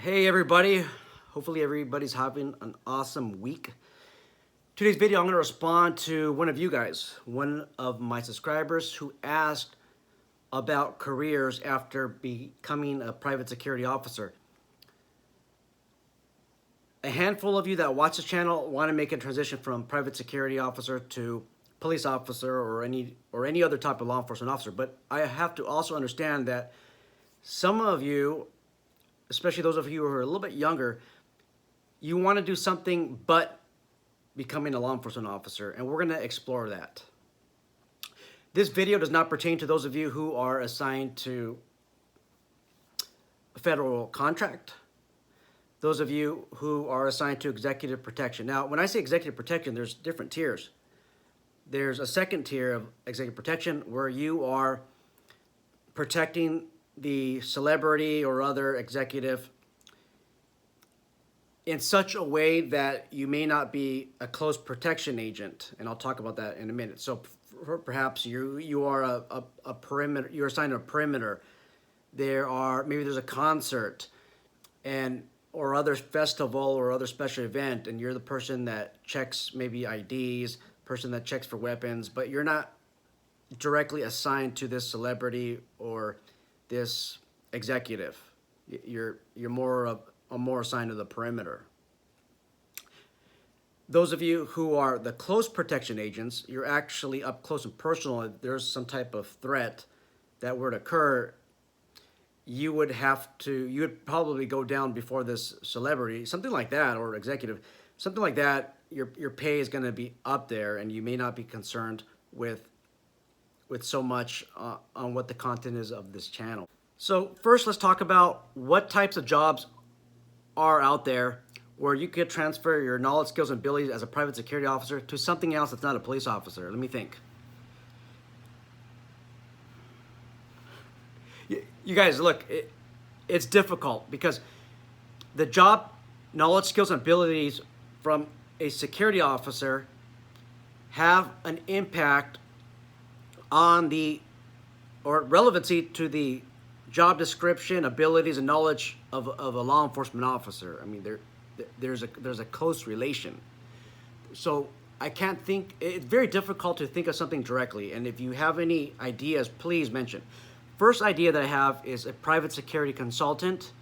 Hey everybody, hopefully everybody's having an awesome week. Today's video I'm going to respond to one of you guys, one of my subscribers who asked about careers after becoming a private security officer. A handful of you that watch the channel want to make a transition from private security officer to police officer or any other type of law enforcement officer, but I have to also understand that some of you, especially those of you who are a little bit younger, you want to do something but becoming a law enforcement officer, and we're going to explore that. This video does not pertain to those of you who are assigned to a federal contract, those of you who are assigned to executive protection. Now, when I say executive protection, there's different tiers. There's a second tier of executive protection where you are protecting the celebrity or other executive in such a way that you may not be a close protection agent, and I'll talk about that in a minute. So perhaps you are a perimeter, you're assigned a perimeter. Maybe there's a concert or other festival or other special event, and you're the person that checks maybe IDs, person that checks for weapons, but you're not directly assigned to this celebrity or this executive. You're more assigned to the perimeter. Those of you who are the close protection agents, you're actually up close and personal. If there's some type of threat that were to occur, you would probably go down before this celebrity, something like that, or executive, something like that. Your pay is going to be up there, and you may not be concerned with so much on what the content is of this channel. So first, let's talk about what types of jobs are out there where you could transfer your knowledge, skills, and abilities as a private security officer to something else that's not a police officer. Let me think. You guys, look, it's difficult because the job, knowledge, skills, and abilities from a security officer have an impact on or relevancy to the job description, abilities, and knowledge of a law enforcement officer. I mean, there's a close relation. So I can't think, it's very difficult to think of something directly. And if you have any ideas, please mention. First idea that I have is a private security consultant.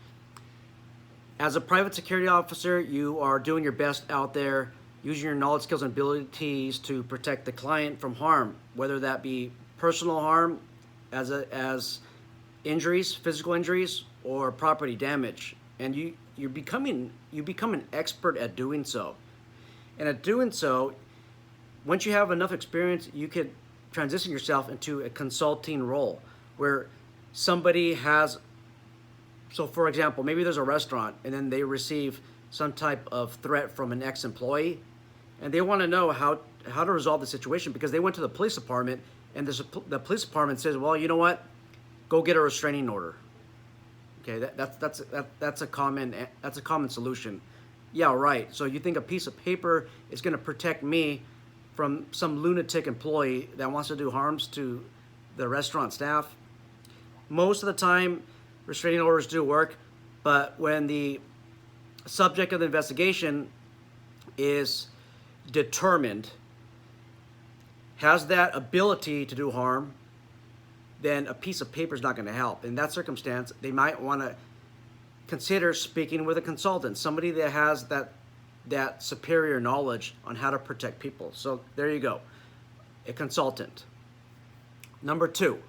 As a private security officer, you are doing your best out there, using your knowledge, skills, and abilities to protect the client from harm, whether that be personal harm as injuries, physical injuries, or property damage. And you become an expert at doing so. And at doing so, once you have enough experience, you could transition yourself into a consulting role where somebody has, so for example, maybe there's a restaurant and then they receive some type of threat from an ex-employee, and they want to know how to resolve the situation because they went to the police department, and the police department says, well, you know what, go get a restraining order. Okay, that's a common solution. Yeah, right. So you think a piece of paper is going to protect me from some lunatic employee that wants to do harms to the restaurant staff? Most of the time, restraining orders do work, but when the subject of the investigation is determined, has that ability to do harm, then a piece of paper is not going to help. In that circumstance, they might want to consider speaking with a consultant, somebody that has that superior knowledge on how to protect people. So there you go, a consultant. Number two,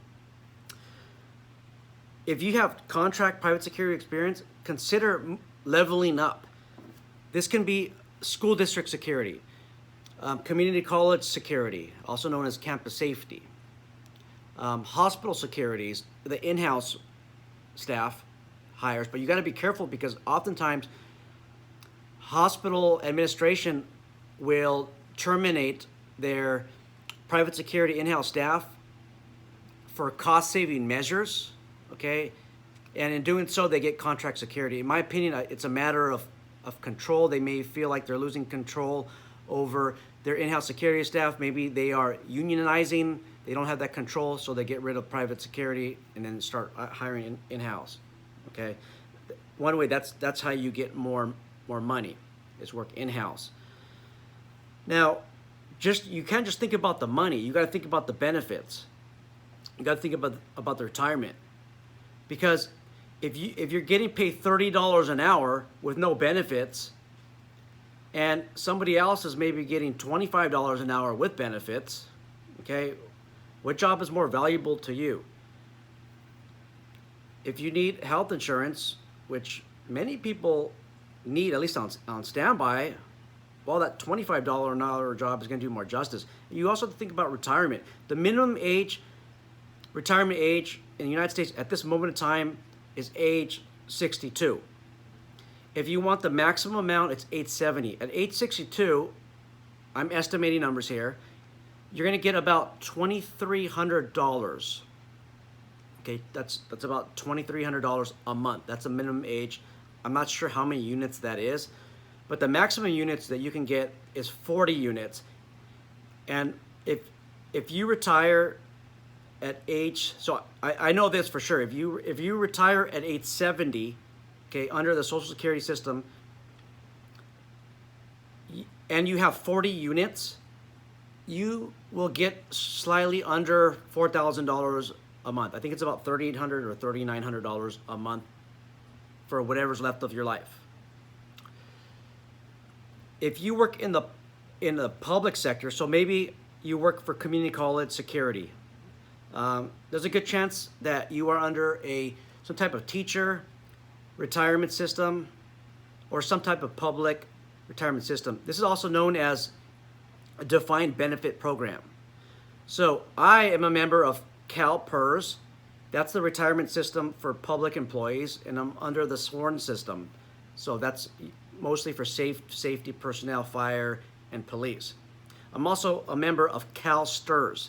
if you have contract private security experience, consider leveling up. This can be school district security, community college security, also known as campus safety, hospital securities, the in-house staff hires, but you got to be careful because oftentimes hospital administration will terminate their private security in-house staff for cost-saving measures, okay? And in doing so, they get contract security. In my opinion, it's a matter of control. They may feel like they're losing control over their in-house security staff. Maybe they are unionizing. They don't have that control, so they get rid of private security and then start hiring in-house, okay? one way. That's how you get more money, is work in-house. Now, you can't just think about the money. You got to think about the benefits. You got to think about the retirement, because if you're getting paid $30 an hour with no benefits, and somebody else is maybe getting $25 an hour with benefits, okay, what job is more valuable to you? If you need health insurance, which many people need, at least on standby, well, that $25 an hour job is going to do more justice. You also have to think about retirement. The minimum retirement age in the United States at this moment in time is age 62. If you want the maximum amount, it's age 70. At age 62, I'm estimating numbers here, you're going to get about $2,300. Okay, that's about $2,300 a month. That's a minimum age. I'm not sure how many units that is, but the maximum units that you can get is 40 units. And if you retire at age, so I know this for sure, if you retire at age 70, okay, under the Social Security system, and you have 40 units, you will get slightly under $4,000 a month. I think it's about $3,800 or $3,900 a month for whatever's left of your life. If you work in the public sector, so maybe you work for community college security, there's a good chance that you are under some type of teacher retirement system or some type of public retirement system. This is also known as a defined benefit program. So I am a member of CalPERS. That's the retirement system for public employees, and I'm under the SWORN system. So that's mostly for safety personnel, fire, and police. I'm also a member of CalSTRS,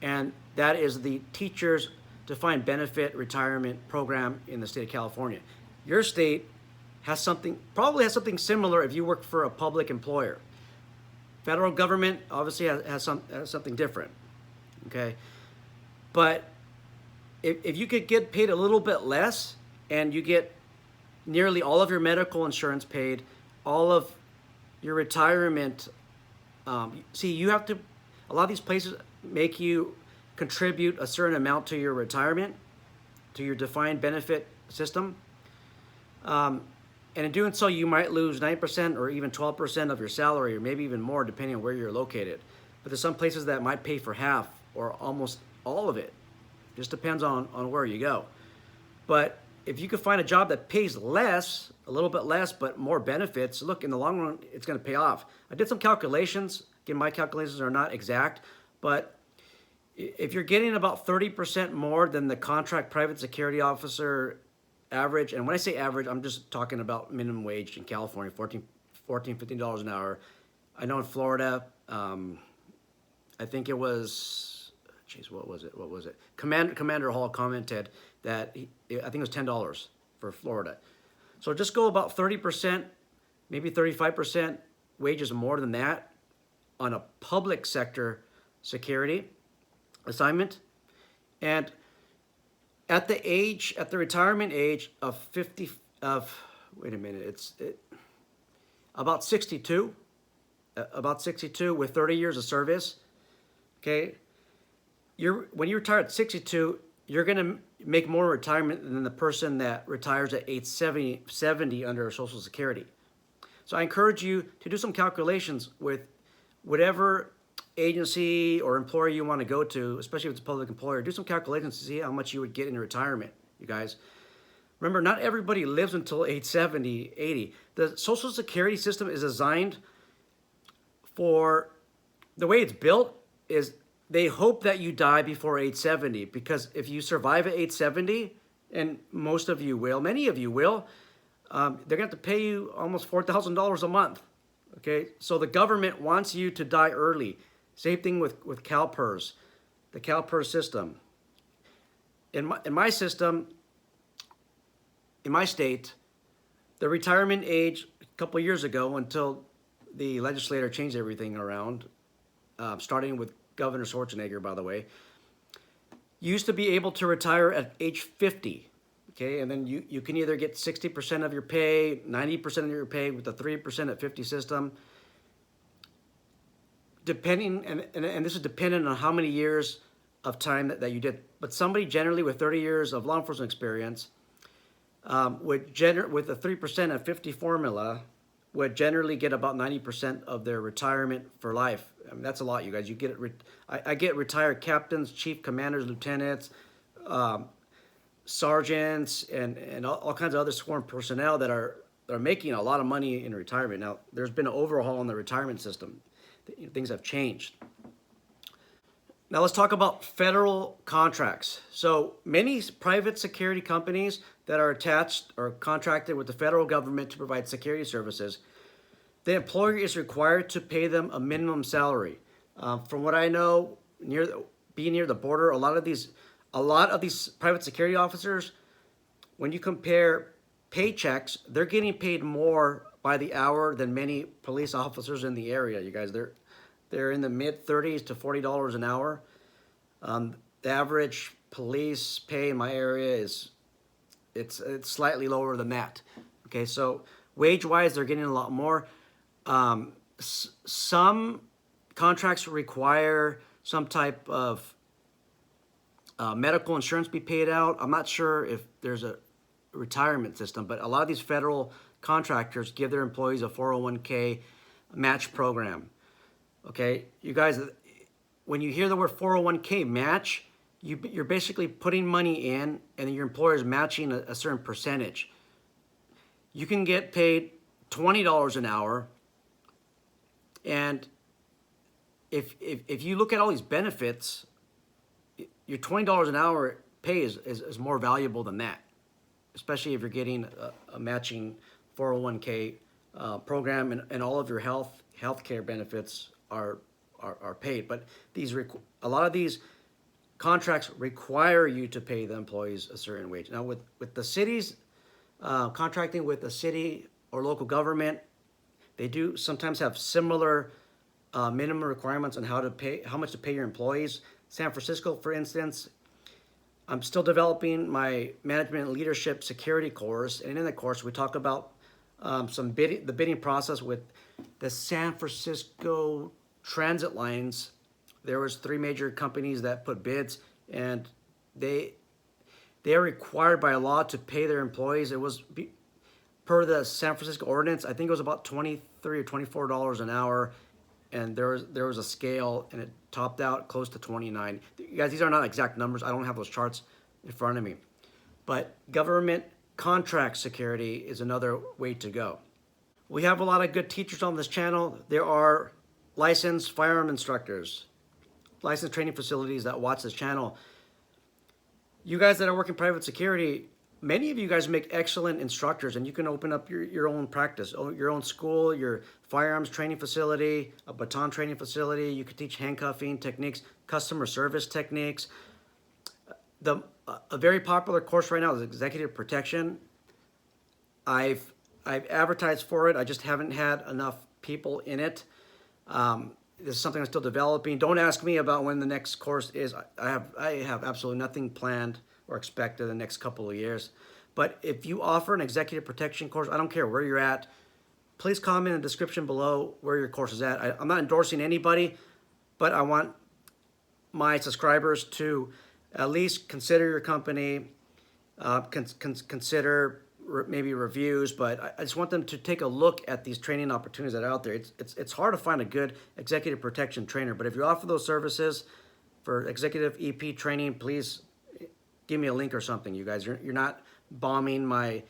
and that is the Teachers Defined Benefit Retirement Program in the state of California. Your state probably has something similar if you work for a public employer. Federal government obviously has something different, okay? But if you could get paid a little bit less and you get nearly all of your medical insurance paid, all of your retirement, you have to, a lot of these places make you contribute a certain amount to your retirement, to your defined benefit system. And in doing so, you might lose 9% or even 12% of your salary, or maybe even more, depending on where you're located. But there's some places that might pay for half or almost all of it. Just depends on where you go. But if you can find a job that pays less, a little bit less, but more benefits, look, in the long run, it's going to pay off. I did some calculations. Again, my calculations are not exact, but if you're getting about 30% more than the contract private security officer average, and when I say average, I'm just talking about minimum wage in California, $15 an hour. I know in Florida, I think it was, what was it? Commander Hall commented that I think it was $10 for Florida. So just go about 30%, maybe 35% wages more than that on a public sector security assignment. And at the retirement age of about 62 with 30 years of service, okay, when you retire at 62, you're going to make more retirement than the person that retires at age 70 under Social Security. So I encourage you to do some calculations with whatever agency or employer you want to go to, especially if it's a public employer. Do some calculations to see how much you would get in retirement, you guys. Remember, not everybody lives until age 70, 80. The Social Security system is designed for, the way it's built is they hope that you die before age 70, because if you survive at age 70, and most of you will, many of you will, they're going to have to pay you almost $4,000 a month. Okay, so the government wants you to die early. Same thing with CalPERS, the CalPERS system. In my system, in my state, the retirement age a couple of years ago, until the legislator changed everything around, starting with Governor Schwarzenegger, by the way, used to be able to retire at age 50. Okay, and then you can either get 60% of your pay, 90% of your pay with the 3% at 50 system, depending, and this is dependent on how many years of time that you did. But somebody generally with 30 years of law enforcement experience with a 3% at 50 formula would generally get about 90% of their retirement for life. I mean, that's a lot, you guys. You get I get retired captains, chief commanders, lieutenants, sergeants, and all kinds of other sworn personnel that are making a lot of money in retirement. Now, there's been an overhaul in the retirement system. Things have changed. Now let's talk about federal contracts. So many private security companies that are attached or contracted with the federal government to provide security services, the employer is required to pay them a minimum salary. From what I know, being near the border, a lot of these private security officers, when you compare paychecks, they're getting paid more by the hour than many police officers in the area. You guys, they're in the mid 30s to $40 an hour. The average police pay in my area is it's slightly lower than that. Okay, so wage-wise, they're getting a lot more. Some contracts require some type of medical insurance be paid out. I'm not sure if there's a retirement system, but a lot of these federal contractors give their employees a 401k match program. Okay, you guys, when you hear the word 401k match, you're basically putting money in and your employer is matching a certain percentage. You can get paid $20 an hour, and if you look at all these benefits, your $20 an hour pay is more valuable than that, especially if you're getting a matching 401k program and all of your health care benefits are paid. But a lot of these contracts require you to pay the employees a certain wage. Now with the cities contracting with the city or local government, they do sometimes have similar minimum requirements on how much to pay your employees. San Francisco, for instance, I'm still developing my management and leadership security course, and in the course we talk about the bidding process with the San Francisco transit lines. There was 3 major companies that put bids, and they are required by law to pay their employees. It was per the San Francisco ordinance. I think it was about $23 or $24 an hour, and there was a scale, and it topped out close to 29. You guys, these are not exact numbers. I don't have those charts in front of me, but government contract security is another way to go. We have a lot of good teachers on this channel. There are licensed firearm instructors, licensed training facilities that watch this channel. You guys that are working private security, many of you guys make excellent instructors, and you can open up your own practice, your own school, your firearms training facility, a baton training facility. You could teach handcuffing techniques, customer service techniques. A very popular course right now is executive protection. I've advertised for it. I just haven't had enough people in it. This is something I'm still developing. Don't ask me about when the next course is. I have absolutely nothing planned or expected in the next couple of years. But if you offer an executive protection course, I don't care where you're at, please comment in the description below where your course is at. I'm not endorsing anybody, but I want my subscribers to at least consider your company, consider maybe reviews, but I just want them to take a look at these training opportunities that are out there. It's hard to find a good executive protection trainer, but if you offer those services for executive EP training, please give me a link or something, you guys. You're not bombing my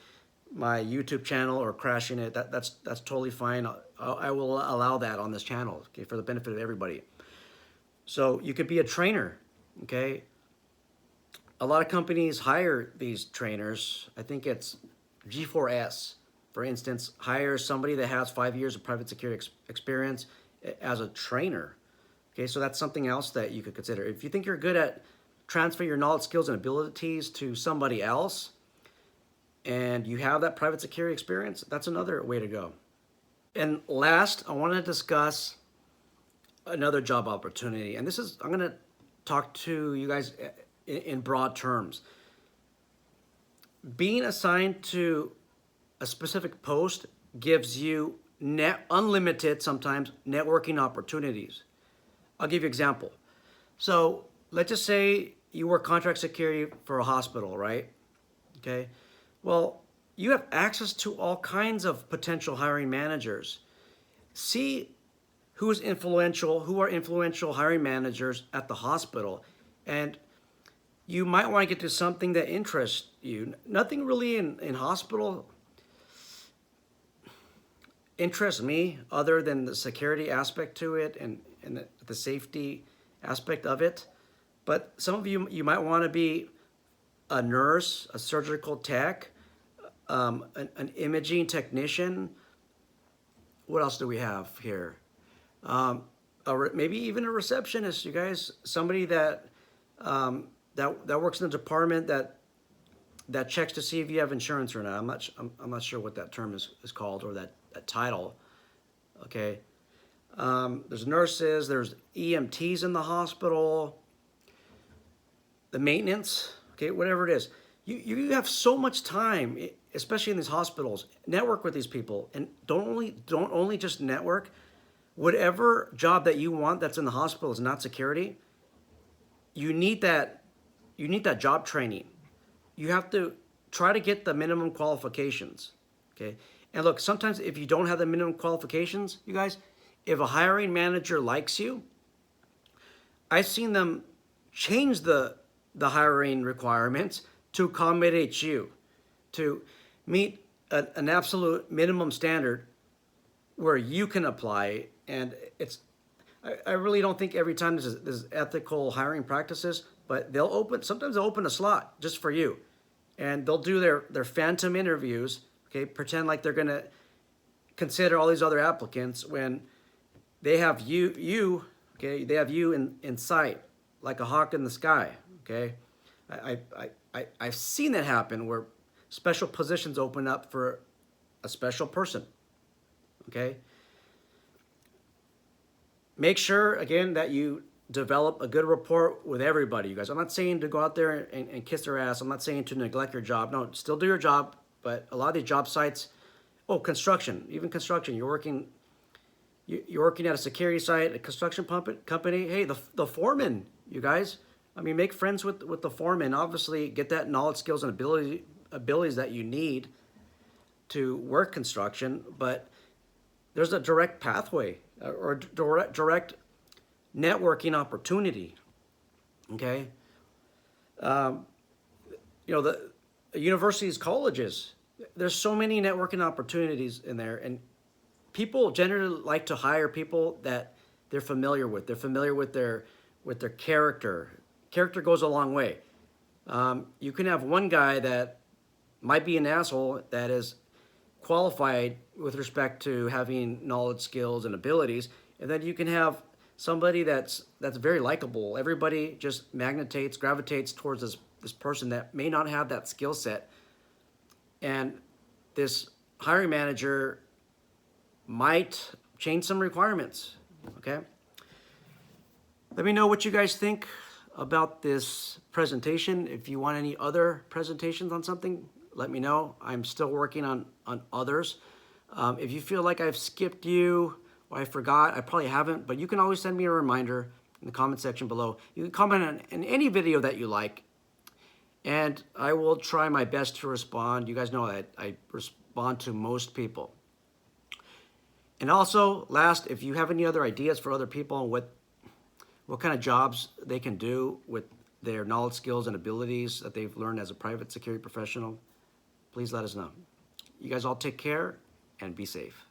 YouTube channel or crashing it. That's totally fine. I will allow that on this channel, okay, for the benefit of everybody. So you could be a trainer, okay? A lot of companies hire these trainers. I think it's G4S, for instance, hires somebody that has 5 years of private security experience as a trainer. Okay, so that's something else that you could consider. If you think you're good at transferring your knowledge, skills, and abilities to somebody else, and you have that private security experience, that's another way to go. And last, I want to discuss another job opportunity. And I'm going to talk to you guys in broad terms. being assigned to a specific post gives you unlimited, sometimes, networking opportunities. I'll give you an example. So let's just say you work contract security for a hospital, right? Okay. Well, you have access to all kinds of potential hiring managers. See who are influential hiring managers at the hospital, and you might want to get to something that interests you. Nothing really in hospital interests me other than the security aspect to it and the safety aspect of it. But some of you might want to be a nurse, a surgical tech, an imaging technician. What else do we have here? Maybe even a receptionist, you guys. Somebody that that works in the department that checks to see if you have insurance or not. I'm not sure what that term is called, or that title. Okay. There's nurses. There's EMTs in the hospital. The maintenance. Okay, whatever it is. You have so much time, especially in these hospitals. Network with these people, and don't only just network. Whatever job that you want that's in the hospital is not security. You need that job training. You have to try to get the minimum qualifications. Okay. And look, sometimes if you don't have the minimum qualifications, you guys, if a hiring manager likes you, I've seen them change the hiring requirements to accommodate you, to meet an absolute minimum standard where you can apply. And I really don't think every time there's ethical hiring practices, but sometimes they'll open a slot just for you. And they'll do their phantom interviews, okay, pretend like they're gonna consider all these other applicants when they have you, okay, they have you in sight, like a hawk in the sky, okay? I've seen that happen where special positions open up for a special person, okay? Make sure, again, that you develop a good rapport with everybody, you guys. I'm not saying to go out there and kiss their ass. I'm not saying to neglect your job. No, still do your job, but a lot of these job sites, even construction, you're working at a security site, a construction company. Hey, the foreman, you guys. I mean, make friends with the foreman. Obviously, get that knowledge, skills, and abilities that you need to work construction. But there's a direct pathway or direct networking opportunity. Okay. The universities, colleges. There's so many networking opportunities in there, and people generally like to hire people that they're familiar with. They're familiar with their character. Character goes a long way. You can have one guy that might be an asshole that is qualified with respect to having knowledge, skills, and abilities, and then you can have somebody that's very likable. Everybody just gravitates towards this person that may not have that skill set, and this hiring manager might change some requirements. Okay. Let me know what you guys think about this presentation. If you want any other presentations on something, let me know. I'm still working on others. If you feel like I've skipped you or I forgot, I probably haven't, but you can always send me a reminder in the comment section below. You can comment on any video that you like, and I will try my best to respond. You guys know that I respond to most people. And also, last, if you have any other ideas for other people on what kind of jobs they can do with their knowledge, skills, and abilities that they've learned as a private security professional, please let us know. You guys all take care and be safe.